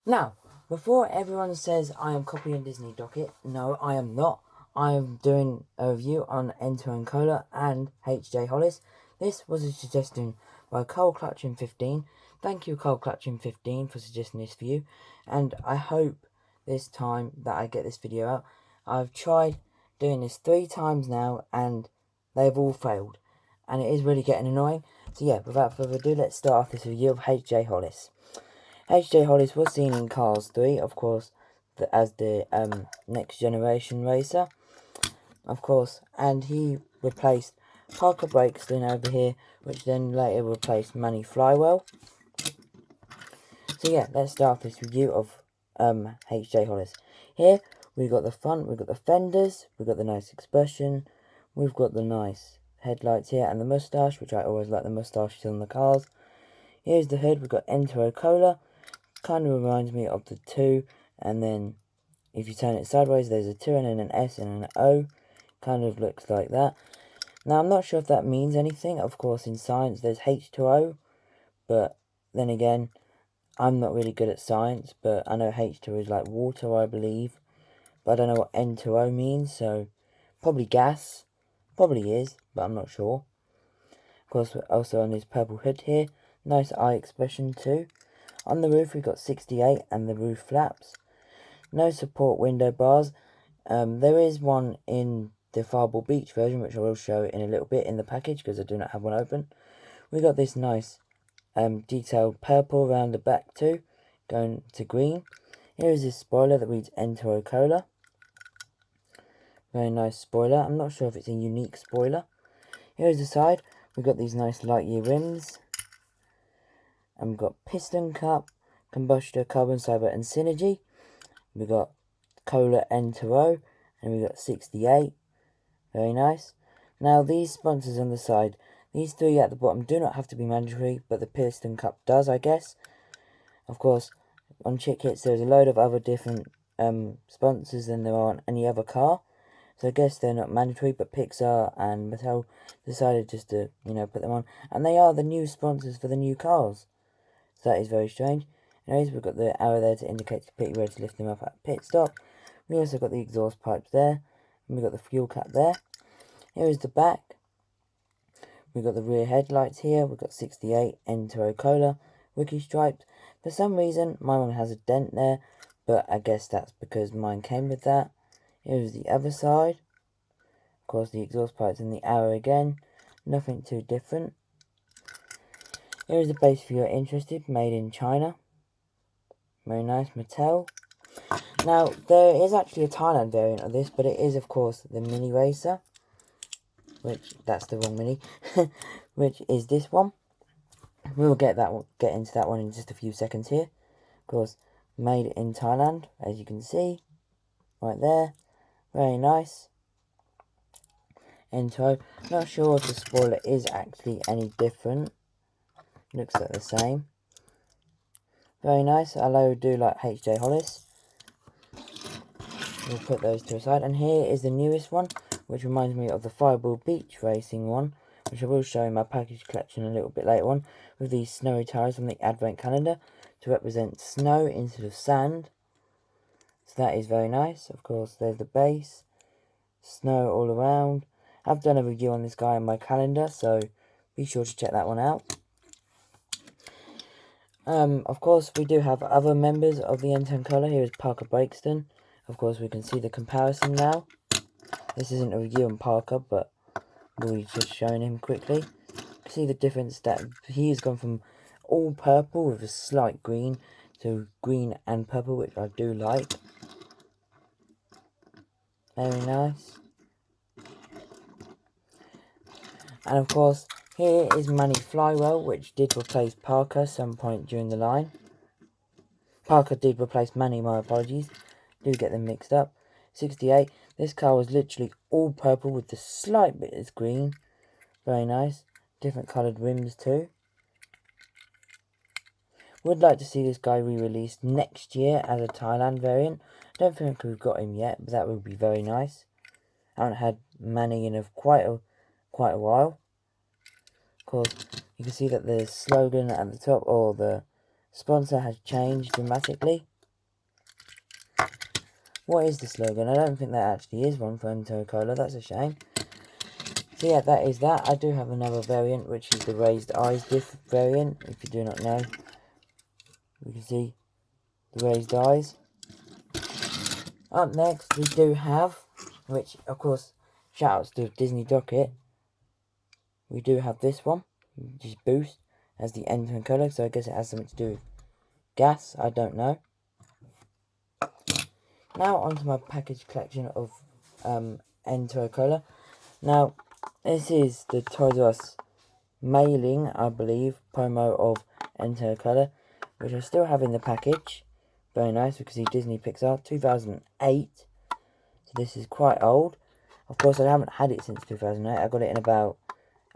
Now, before everyone says I am copying Disney Docket, no, I am not. I am doing a review on N2O Cola and H.J Hollis. This was a suggestion by ColeClutching15. Thank you, ColeClutching15, for suggesting this for you. And I hope this time that I get this video out. I've tried doing this 3 times now, and they've all failed. And it is really getting annoying. So yeah, without further ado, let's start off this review of H.J Hollis. H.J Hollis was seen in Cars 3, of course, as the next generation racer, of course, and he replaced Parker Breakston over here, which then later replaced Manny Flywheel. So yeah, let's start this review of H.J Hollis. Here, we've got the front, we've got the fenders, we've got the nice expression, we've got the nice headlights here, and the moustache, which I always like the moustaches on the cars. Here's the hood, we've got N2O Cola. Kind of reminds me of the 2, and then if you turn it sideways there's a 2 and then an S and an O. Kind of looks like that. Now I'm not sure if that means anything. Of course in science there's H2O, but then again I'm not really good at science, but I know H2O is like water, I believe, but I don't know what N2O means, so probably gas. Probably is, but I'm not sure. Of course, also on this purple hood here, nice eye expression too. On the roof, we've got 68 and the roof flaps. No support window bars. There is one in the Fireball Beach version, which I will show in a little bit in the package, because I do not have one open. We got this nice detailed purple around the back too, going to green. Here is this spoiler that reads N2O Cola. Very nice spoiler. I'm not sure if it's a unique spoiler. Here is the side. We've got these nice Lightyear rims. And we've got piston cup, combustor, carbon fiber, and synergy. We've got Cola N2O, and we've got 68. Very nice. Now these sponsors on the side, these 3 at the bottom do not have to be mandatory, but the piston cup does, I guess. Of course, on Chick Hits there's a load of other different sponsors than there are on any other car. So I guess they're not mandatory, but Pixar and Mattel decided just to, put them on. And they are the new sponsors for the new cars. So that is very strange. Anyways, we've got the arrow there to indicate to pit ready to lift them up at pit stop. We also got the exhaust pipes there. And we've got the fuel cap there. Here is the back. We've got the rear headlights here. We've got 68 N2O Cola Wiki stripes. For some reason, my one has a dent there, but I guess that's because mine came with that. Here is the other side. Of course, the exhaust pipes and the arrow again. Nothing too different. Here is the base if you're interested, made in China. Very nice, Mattel. Now, there is actually a Thailand variant of this, but it is, of course, the Mini Racer. Which, that's the wrong Mini. Which is this one. We'll get into that one in just a few seconds here. Of course, made in Thailand, as you can see. Right there. Very nice. N2O. Not sure if the spoiler is actually any different. Looks like the same. Very nice. I do like H.J Hollis. We'll put those to a side. And here is the newest one, which reminds me of the Fireball Beach Racing one, which I will show in my package collection a little bit later on, with these snowy tyres from the advent calendar to represent snow instead of sand. So that is very nice. Of course, there's the base. Snow all around. I've done a review on this guy in my calendar, so be sure to check that one out. Of course, we do have other members of the N20 Cola. Here is Parker Breakston. Of course, we can see the comparison now. This isn't a review on Parker, but we're just showing him quickly. See the difference that he's gone from all purple with a slight green to green and purple, which I do like. Very nice. And of course, here is Manny Flywheel, which did replace Parker some point during the line. Parker did replace Manny, my apologies. Do get them mixed up. 68. This car was literally all purple with the slight bit of green. Very nice. Different coloured rims too. Would like to see this guy re-released next year as a Thailand variant. Don't think we've got him yet, but that would be very nice. I haven't had Manny in quite a while. Of course, you can see that the slogan at the top, or the sponsor, has changed dramatically. what is the slogan? I don't think that actually is one for N2O Cola. That's a shame. So yeah, that is that. I do have another variant, which is the raised eyes diff variant. If you do not know, you can see the raised eyes. Up next, we do have, which of course, shout outs to Disney Docket. We do have this one, which is Boost, as the N20 Cola. So I guess it has something to do with gas. I don't know. Now onto my package collection of N2O Cola. Now, this is the Toys R Us mailing, I believe, promo of N2O Cola, which I still have in the package. Very nice, because see Disney Pixar 2008. So this is quite old. Of course, I haven't had it since 2008. I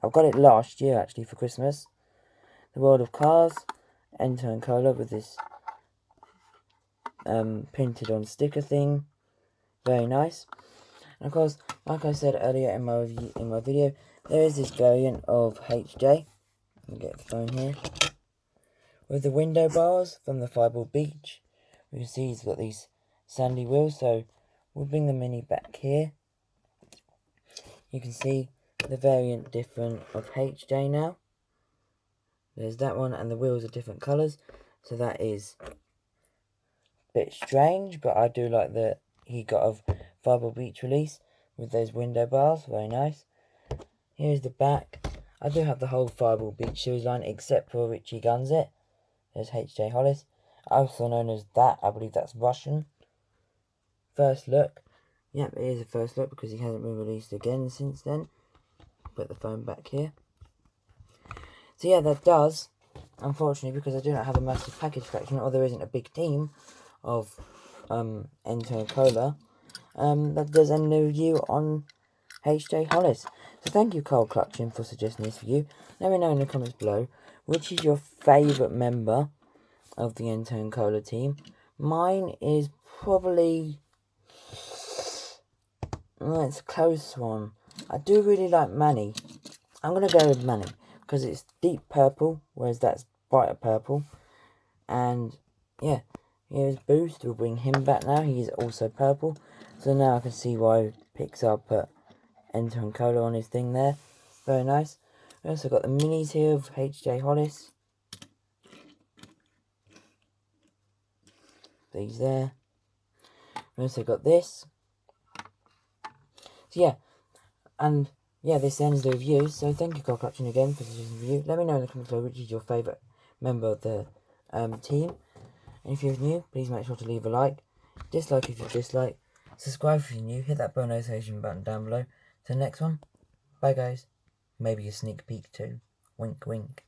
got it last year actually for Christmas. The World of Cars, N2O Cola with this printed on sticker thing. Very nice. And of course, like I said earlier in my video, there is this variant of H.J. Let me get the phone here. With the window bars from the Fireball Beach. You can see he's got these sandy wheels, so we'll bring the Mini back here. You can see the variant different of H.J. now. There's that one, and the wheels are different colours, so that is a bit strange, but I do like that he got a Fireball Beach release with those window bars. Very nice. Here's the back. I do have the whole Fireball Beach series line except for Richie Guns It. There's H.J Hollis, also known as that. I believe that's Russian. First look. Yep, it is a first look because he hasn't been released again since then. Put the phone back here. So yeah, that does, unfortunately, because I do not have a massive package collection, or there isn't a big team of N2O Cola, that does end the review on H.J Hollis. So thank you, Carl Clutchin, for suggesting this review. Let me know in the comments below, which is your favourite member of the N2O Cola team. Mine is probably... oh, it's a close one. I do really like Manny. I'm going to go with Manny, because it's deep purple, whereas that's brighter purple. And, yeah, here's Boost. We'll bring him back now. He's also purple. So now I can see why Pixar put N2O Cola on his thing there. Very nice. We also got the minis here of H.J Hollis. These there. We also got this. So yeah, and yeah, this ends the review. So thank you, Carl Clutchin, again for suggesting the review. Let me know in the comments below which is your favourite member of the team. And if you're new, please make sure to leave a like. Dislike if you dislike. Subscribe if you're new. Hit that bell notification button down below. To the next one. Bye guys. Maybe a sneak peek too. Wink wink.